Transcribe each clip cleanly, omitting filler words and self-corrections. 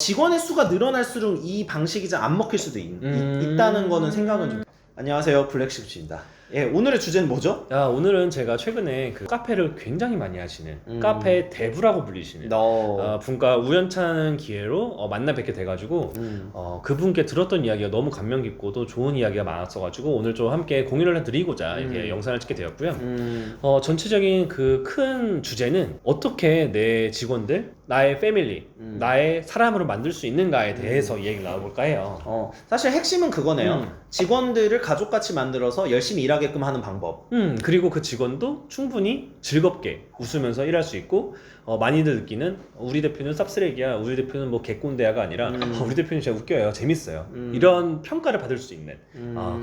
직원의 수가 늘어날수록 이 방식이 잘 안 먹힐 수도 있다는 거는 생각은 좀. 안녕하세요, 블랙십입니다. 예, 오늘의 주제는 뭐죠? 오늘은 제가 최근에 그 카페를 굉장히 많이 하시는 카페 대부라고 불리시는 분과 우연찮은 기회로 만나 뵙게 돼가지고 그분께 들었던 이야기가 너무 감명 깊고 또 좋은 이야기가 많았어가지고 오늘 좀 함께 공유를 해드리고자 이렇게 영상을 찍게 되었고요. 전체적인 그 큰 주제는 어떻게 내 직원들, 나의 패밀리, 나의 사람으로 만들 수 있는가에 대해서 얘기를 나눠볼까 해요. 사실 핵심은 그거네요. 직원들을 가족같이 만들어서 열심히 일하게끔 하는 방법. 그리고 그 직원도 충분히 즐겁게 웃으면서 일할 수 있고 많이들 느끼는 우리 대표는 쌉쓰레기야, 우리 대표는 뭐 개꼰대야가 아니라 우리 대표는 진짜 웃겨요, 재밌어요, 이런 평가를 받을 수 있는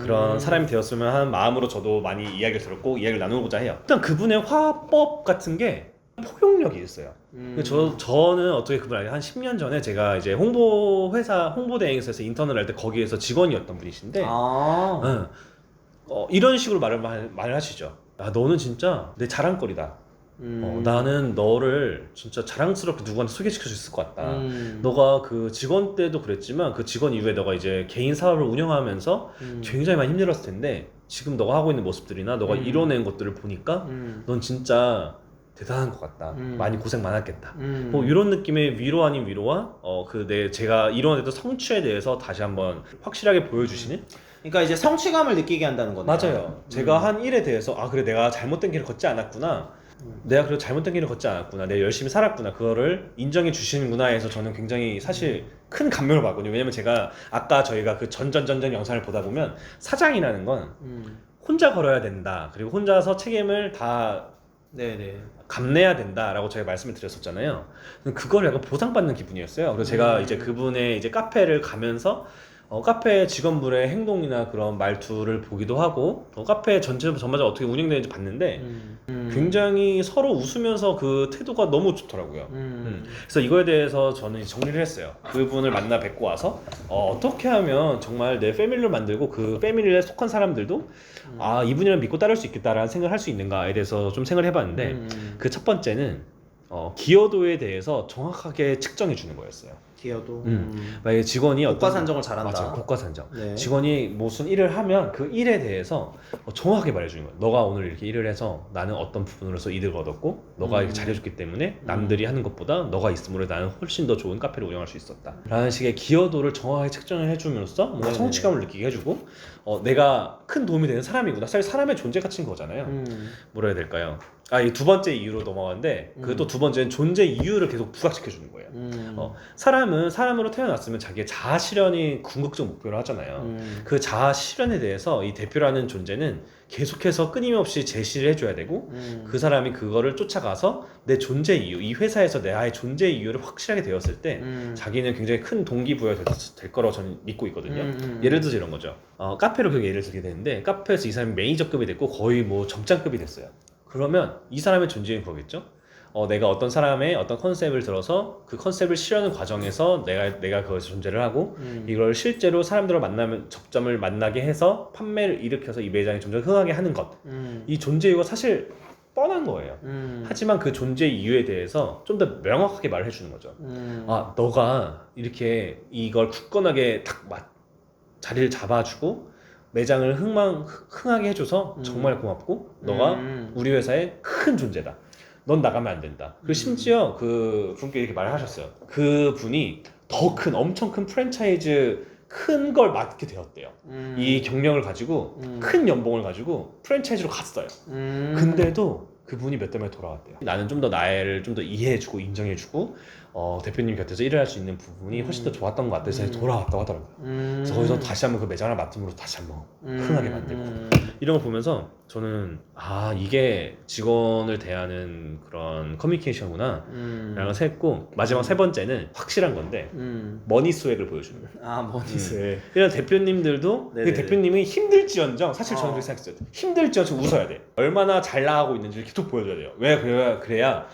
그런 사람이 되었으면 하는 마음으로 저도 많이 이야기를 들었고 이야기를 나누고자 해요. 일단 그분의 화법 같은 게 포용력이 있어요. 저는 어떻게 그걸 알게, 한 10년 전에 제가 이제 홍보대행사에서 인턴을 할 때 거기에서 직원이었던 분이신데 이런 식으로 말을 하시죠. 너는 진짜 내 자랑거리다. 나는 너를 진짜 자랑스럽게 누구한테 소개시킬 수 있을 것 같다. 너가 그 직원 때도 그랬지만 그 직원 이후에 너가 이제 개인 사업을 운영하면서 굉장히 많이 힘들었을 텐데 지금 너가 하고 있는 모습들이나 너가 이뤄낸 것들을 보니까 넌 진짜 대단한 것 같다. 많이 고생 많았겠다. 뭐 이런 느낌의 위로 아닌 위로와 제가 이뤄내던 성취에 대해서 다시 한번 확실하게 보여주시는. 그러니까 이제 성취감을 느끼게 한다는 거네요. 맞아요. 제가 한 일에 대해서 그래, 내가 잘못된 길을 걷지 않았구나. 내가 그래도 잘못된 길을 걷지 않았구나. 내가 열심히 살았구나. 그거를 인정해 주시는구나 해서 저는 굉장히 사실 큰 감명을 받거든요. 왜냐면 제가 아까 저희가 그 전전 영상을 보다 보면 사장이라는 건 혼자 걸어야 된다. 그리고 혼자서 책임을 다 감내야 된다라고 제가 말씀을 드렸었잖아요. 그걸 약간 보상받는 기분이었어요. 그래서 제가 이제 그분의 이제 카페를 가면서 카페 직원분의 행동이나 그런 말투를 보기도 하고 카페 전반적으로 어떻게 운영되는지 봤는데 굉장히 서로 웃으면서 그 태도가 너무 좋더라고요. 그래서 이거에 대해서 저는 정리를 했어요. 그분을 만나 뵙고 와서 어떻게 하면 정말 내 패밀리를 만들고 그 패밀리에 속한 사람들도 이분이랑 믿고 따를 수 있겠다라는 생각을 할 수 있는가에 대해서 좀 생각을 해봤는데 그 첫 번째는 기여도에 대해서 정확하게 측정해 주는 거였어요. 기여도. 만약에 직원이 고가 산정을 잘한다. 맞아요, 고가 산정. 네. 직원이 무슨 일을 하면 그 일에 대해서 정확하게 말해주는 거예요. 너가 오늘 이렇게 일을 해서 나는 어떤 부분으로서 이득을 얻었고 너가 이렇게 잘해줬기 때문에 남들이 하는 것보다 너가 있음으로 나는 훨씬 더 좋은 카페를 운영할 수 있었다 라는 식의 기여도를 정확하게 측정을 해줌으로써 뭔가 성취감을 느끼게 해주고 내가 큰 도움이 되는 사람이구나. 사실 사람의 존재 가치인 거잖아요. 뭐라 해야 될까요? 이 두 번째 이유로 넘어가는데 그 또 두 번째는 존재 이유를 계속 부각시켜 주는 거예요. 사람은 사람으로 태어났으면 자기의 자아 실현이 궁극적 목표를 하잖아요. 그 자아 실현에 대해서 이 대표라는 존재는 계속해서 끊임없이 제시를 해줘야 되고 그 사람이 그거를 쫓아가서 내 존재 이유, 이 회사에서 나의 존재 이유를 확실하게 되었을 때 자기는 굉장히 큰 동기부여가 될 거라고 저는 믿고 있거든요. 예를 들어서 이런 거죠. 카페로 그 예를 들게 되는데 카페에서 이 사람이 매니저급이 됐고 거의 뭐 점장급이 됐어요. 그러면 이 사람의 존재는 그거겠죠? 내가 어떤 사람의 어떤 컨셉을 들어서 그 컨셉을 실현하는 과정에서 내가 그것을 존재를 하고 이걸 실제로 사람들을 만나면 접점을 만나게 해서 판매를 일으켜서 이 매장이 점점 흥하게 하는 것. 이 존재 이유가 사실 뻔한 거예요. 하지만 그 존재 이유에 대해서 좀 더 명확하게 말을 해주는 거죠. 너가 이렇게 이걸 굳건하게 자리를 잡아주고 매장을 흥하게 해줘서 정말 고맙고 너가 우리 회사의 큰 존재다. 넌 나가면 안 된다. 그리고 심지어 그 분께 이렇게 말을 하셨어요. 그 분이 더 큰 엄청 큰 프랜차이즈 큰 걸 맡게 되었대요. 이 경력을 가지고 큰 연봉을 가지고 프랜차이즈로 갔어요. 근데도 그분이 몇 달 만에 돌아왔대요. 나는 좀 더 나를 좀 더 이해해주고 인정해주고 대표님 곁에서 일을 할 수 있는 부분이 훨씬 더 좋았던 것 같아서 돌아왔다고 하더라고요. 그래서 거기서 다시 한번 그 매장을 맡음으로 다시 한번 흥하게 만들고 이런 거 보면서 저는 이게 직원을 대하는 그런 커뮤니케이션구나 라는 걸 했고 마지막 세 번째는 확실한 건데 머니 스웩을 보여주는 거예요. 머니 스웩. 이런 대표님들도 그 대표님이 힘들지언정 사실 저는 그렇게 생각했어요. 힘들지언정 웃어야 돼. 얼마나 잘 나가고 있는지를 계속 보여줘야 돼요. 왜 그래야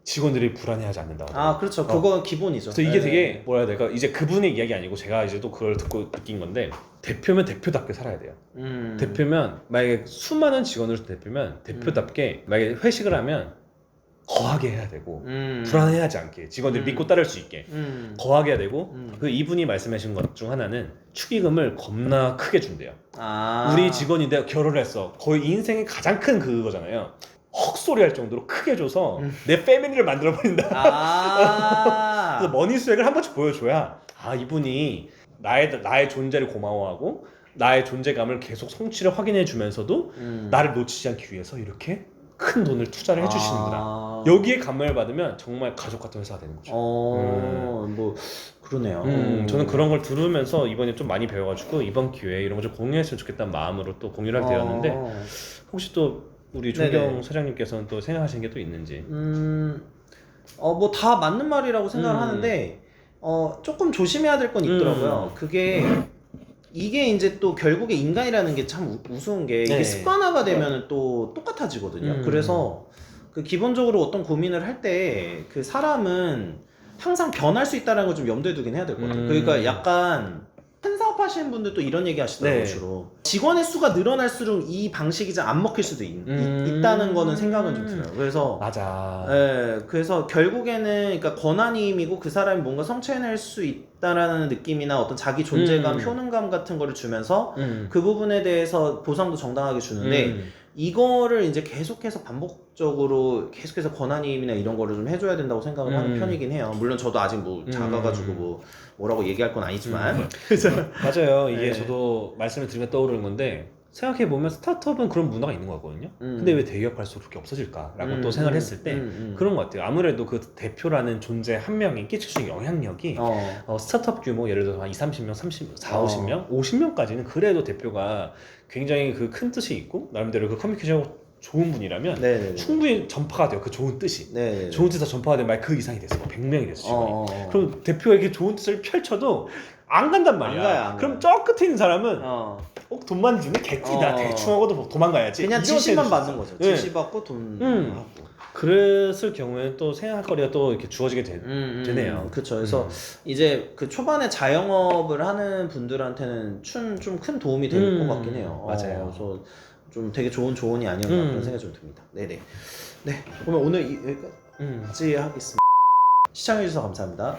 직원들이 불안해하지 않는다고. 그렇죠. 그건 기본이죠. 그래서 이게 되게 뭐라 해야 될까? 이제 그분의 이야기 아니고 제가 이제 또 그걸 듣고 느낀 건데 대표면 대표답게 살아야 돼요. 대표면 만약에 수많은 직원을 대표면 대표답게 만약에 회식을 하면 거하게 해야 되고 불안해하지 않게 직원들이 믿고 따를 수 있게 거하게 해야 되고 그 이분이 말씀하신 것 중 하나는 축의금을 겁나 크게 준대요. 우리 직원인데 결혼을 했어. 거의 인생의 가장 큰 그거잖아요. 헉소리 할 정도로 크게 줘서 내 패밀리를 만들어버린다. 그래서 머니 스웩을 한 번씩 보여줘야 이분이 나의 존재를 고마워하고 나의 존재감을 계속 성취를 확인해 주면서도 나를 놓치지 않기 위해서 이렇게 큰 돈을 투자를 해주시는구나. 여기에 감명을 받으면 정말 가족 같은 회사가 되는 거죠. 뭐 그러네요. 저는 그런 걸 들으면서 이번에 좀 많이 배워가지고 이번 기회에 이런 걸 좀 공유했으면 좋겠다는 마음으로 또 공유를 하게 되었는데 혹시 또 우리 조경 사장님께서는 또 생각하시는 게 또 있는지? 뭐 다 맞는 말이라고 생각을 하는데 조금 조심해야 될 건 있더라고요. 이게 이제 또 결국에 인간이라는 게 참 우스운 게 이게 습관화가 되면은 또 똑같아지거든요. 그래서 그 기본적으로 어떤 고민을 할 때 그 사람은 항상 변할 수 있다는 걸 좀 염두에 두긴 해야 될 것 같아요. 그러니까 약간 큰 사업 하시는 분들도 이런 얘기 하시더라고요. 주로 직원의 수가 늘어날수록 이 방식이 좀 안 먹힐 수도 있다는 거는 생각은 좀 들어요. 그래서 맞아. 그래서 결국에는 그러니까 권한임이고 그 사람이 뭔가 성취해낼 수 있다라는 느낌이나 어떤 자기 존재감, 효능감 같은 거를 주면서 그 부분에 대해서 보상도 정당하게 주는데 이거를 이제 계속해서 반복적으로 계속해서 권한임이나 이런 거를 좀 해줘야 된다고 생각을 하는 편이긴 해요. 물론 저도 아직 뭐 작아가지고 뭐라고 얘기할 건 아니지만 맞아요. 이게 저도 말씀을 드리면 떠오르는 건데 생각해보면 스타트업은 그런 문화가 있는 것 같거든요. 근데 왜 대기업 갈수록 그렇게 없어질까라고 또 생각을 했을 때 그런 것 같아요. 아무래도 그 대표라는 존재 한 명이 끼칠 수 있는 영향력이 스타트업 규모 예를 들어서 한 30명, 50명, 50명까지는 그래도 대표가 굉장히 그 큰 뜻이 있고 나름대로 그 커뮤니케이션 좋은 분이라면 충분히 전파가 돼요. 그 좋은 뜻이. 좋은 뜻이 전파가 되면 그 이상이 됐어. 100명이 됐어. 직원이. 그럼 대표에게 좋은 뜻을 펼쳐도 안 간단 말이야. 안 그럼 저 끝에 있는 사람은 돈만 주면 개끼다. 대충 하고도 도망가야지. 그냥 지시만 받는 거죠. 지시 받고 돈 하고. 그랬을 경우에는 또 생각할 거리가 또 이렇게 주어지게 되네요. 그렇죠. 그래서 이제 그 초반에 자영업을 하는 분들한테는 좀 큰 도움이 될 것 같긴 해요. 맞아요. 그래서 좀 되게 좋은 조언이 아니었나 그런 생각이 좀 듭니다. 네네. 네. 그러면 오늘 여기까지 하겠습니다. 시청해주셔서 감사합니다.